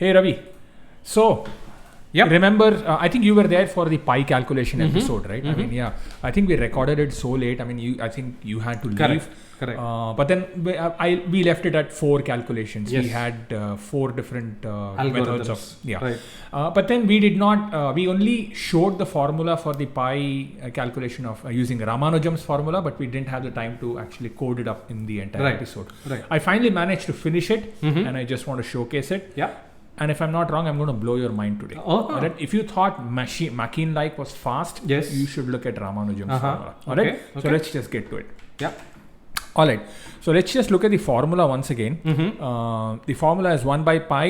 Hey Ravi. So, Yep. remember, I think you were there for the pi calculation Mhm. episode, right? I Mhm. mean, yeah. I think we recorded it so late. I mean, I think you had to leave. Correct. But then we left it at 4 calculations. Yes. We had 4 different methods of Right. But then we did not. We only showed the formula for the pi calculation of using Ramanujam's formula, but we didn't have the time to actually code it up in the entire Right. episode. Right. I finally managed to finish it, Mhm. and I just want to showcase it. Yeah. And if I'm not wrong, I'm going to blow your mind today. Oh. Alright? If you thought Makin-like was fast, Yes. you should look at Ramanujam's Uh-huh. formula. Alright? Okay. So Okay. let's just get to it. Yeah. Alright. So let's just look at the formula once again. Mm-hmm. The formula is 1 by pi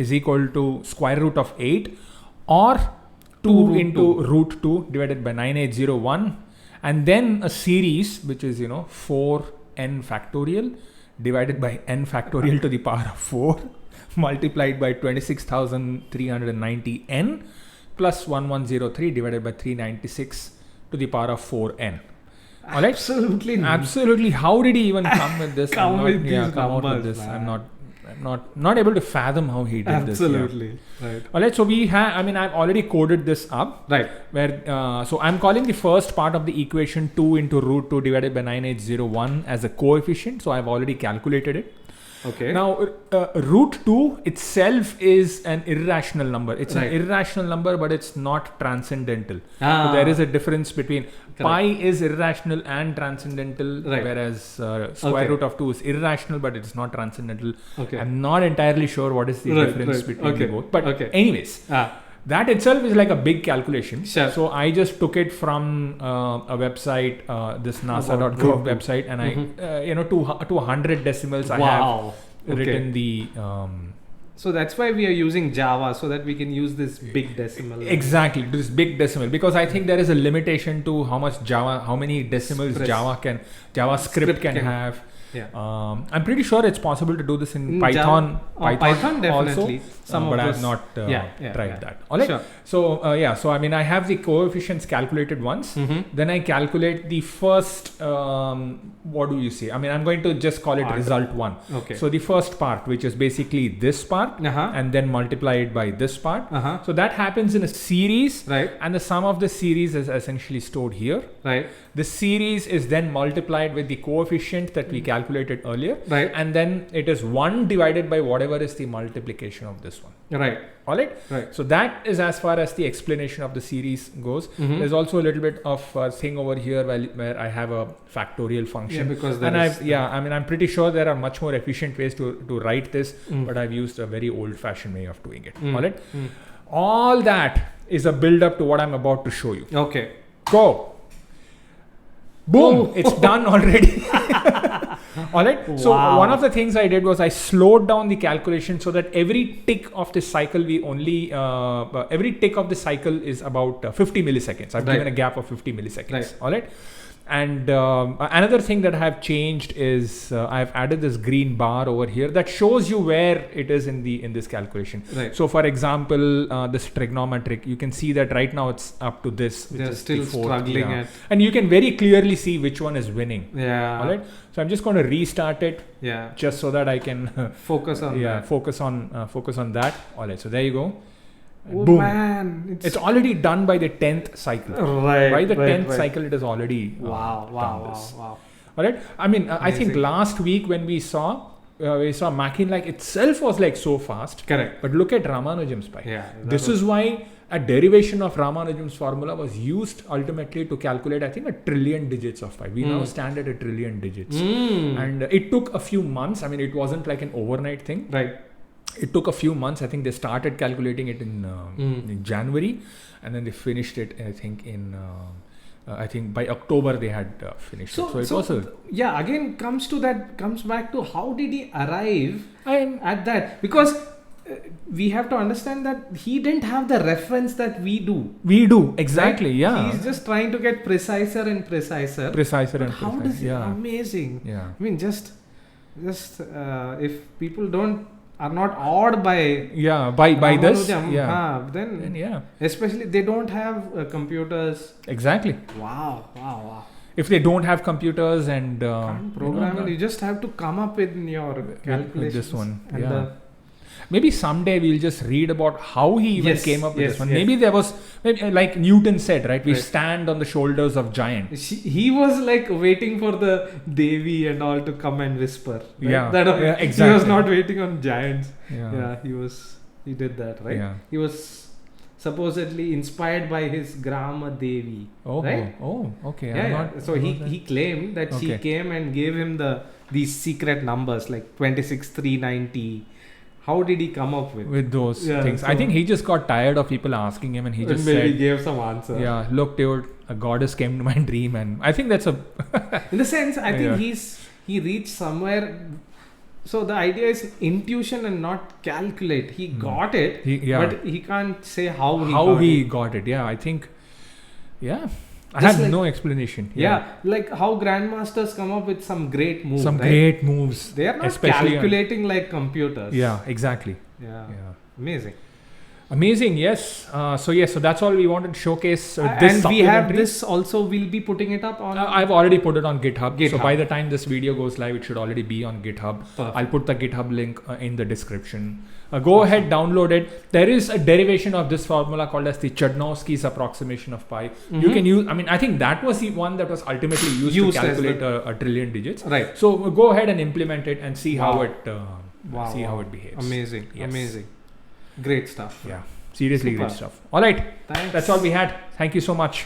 is equal to square root of 8 or 2 root into 2. root 2 divided by 9801, and then a series which is 4n factorial divided by n factorial to the power of 4 multiplied by 26,390 n plus 1103 divided by 396 to the power of 4n. Alright? Absolutely. Absolutely. How did he even come with this? Come with these come out with numbers, this. man. I'm not able to fathom how he did Absolutely. this. Right. Alright, so we have. I mean, I've already coded this up. Right. Where so I'm calling the first part of the equation 2 into root 2 divided by 9801 as a coefficient. So I've already calculated it. Okay. Now, root 2 itself is an irrational number. It's Right. an irrational number, but it's not transcendental. Ah. So there is a difference between Correct. pi is irrational and transcendental, Right. whereas square Okay. root of 2 is irrational, but it's not transcendental. Okay. I'm not entirely sure what is the Right, difference right. between Okay. the both. But Okay. anyways, that itself is like a big calculation. Sure. So I just took it from a website, this About NASA.gov root 2. website, and Mhm. I, to 100 decimals, I have Wow. written the So that's why we are using Java, so that we can use this big decimal. exactly this big decimal, because I think there is a limitation to how many decimals Express. JavaScript Script can can- have. Yeah. I'm pretty sure it's possible to do this in In Python. Java- Python definitely. Also, but I have not tried that. All right. Sure. So so I mean, I have the coefficients calculated once. Mm-hmm. Then I calculate the first. What do you say? I mean, I'm going to just call it Part. result 1. Okay. So the first part, which is basically this part, Uh-huh. and then multiply it by this part. Uh-huh. So that happens in a series, Right. and the sum of the series is essentially stored here. Right. The series is then multiplied with the coefficient that we calculated earlier, Right. and then it is 1 divided by whatever is the multiplication of this one. Right. All right. Right. So that is as far as the explanation of the series goes. Mhm. There's also a little bit of thing over here where I have a factorial function. Yeah, because And there is- I mean, I'm pretty sure there are much more efficient ways to write this, Mm. but I've used a very old-fashioned way of doing it. Mm. All right. Mm. All that is a build-up to what I'm about to show you. Okay. Go. Boom! Oh. It's done already. All right. So Wow. one of the things I did was I slowed down the calculation so that every tick of the cycle every tick of the cycle is about 50 milliseconds. I've Right. given a gap of 50 milliseconds. Right. All right. And another thing that I have changed is I've added this green bar over here that shows you where it is in this calculation. Right. So, for example, this trigonometric, you can see that right now it's up to this. Which They're is still the fourth, struggling yeah. at. And you can very clearly see which one is winning. Yeah. All right. So I'm just going to restart it Yeah. just so that I can Focus on that. focus on that. All right. So there you go. Oh Boom. man. It's already done by the 10th cycle. right. By the right, 10th right. cycle, it is already Wow. done Wow. this. Wow. Wow. All right. I mean, I think Amazing. last week when we saw Makin like itself was like so fast. Correct. But look at Ramanujam's pi. Yeah. This is why a derivation of Ramanujam's formula was used ultimately to calculate, I think, 1 trillion digits of pi. We now stand at 1 trillion digits. And it took a few months. I mean, it wasn't like an overnight thing. Right. It took a few months. I think they started calculating it in January, and then they finished it, I think, I think by October they had finished it. So it was yeah, again comes back to how did he arrive I'm at that? Because we have to understand that he didn't have the reference that we do. We do exactly, right? yeah. He's just trying to get preciser and preciser. Preciser But and how precise. does it? Yeah, Amazing. yeah. I mean, just if people are not awed by Yeah, by this, Ramanujam, yeah. then And yeah, especially they don't have computers. exactly. Wow. If they don't have computers and Can't program it. You just have to come up with your calculations. with this one, And yeah. Maybe someday we'll just read about how he even Yes, came up with yes, this one. yes. Maybe there was, like Newton said, right? We Right. stand on the shoulders of giants. He was like waiting for the Devi and all to come and whisper. Right? Yeah. That, Yeah, He exactly. was not waiting on giants. Yeah. He did that, right? Yeah. He was supposedly inspired by his Grama Devi. Oh, right? Okay. Yeah, I'm yeah. not- So he claimed that she Okay. came and gave him these secret numbers like 26,390. How did he come up with? those Yeah, things. I so- think he just got tired of people asking him, and he just Maybe said, gave some answer. "Yeah, look, dude, a goddess came to my dream," and I think that's a In the sense, I think Yeah. he reached somewhere. So the idea is intuition and not calculate. He got it, but he can't say how he got got it. Yeah, I think. Yeah, I Just had like- no explanation. it. Yeah, like how grandmasters come up with some great moves. some right? great moves. They are not especially calculating like computers. Yeah, exactly. Yeah. Yeah. Amazing. Amazing, yes. So that's all we wanted to showcase. This And we have supplementary. this also. We'll be putting it up on. I've already put it on GitHub. So GitHub. by the time this video goes live, it should already be on GitHub. Perfect. I'll put the GitHub link in the description. Go ahead, download it. There is a derivation of this formula called as the Chudnovsky's approximation of pi. You can use. I mean, I think that was the one that was ultimately used to Used as calculate a trillion digits. Right. So go ahead and implement it and see Wow. how it Wow, how wow. it behaves. Amazing. Yes. Amazing. Great stuff. Yeah. Seriously Super. great stuff. All right. Thanks. That's all we had. Thank you so much.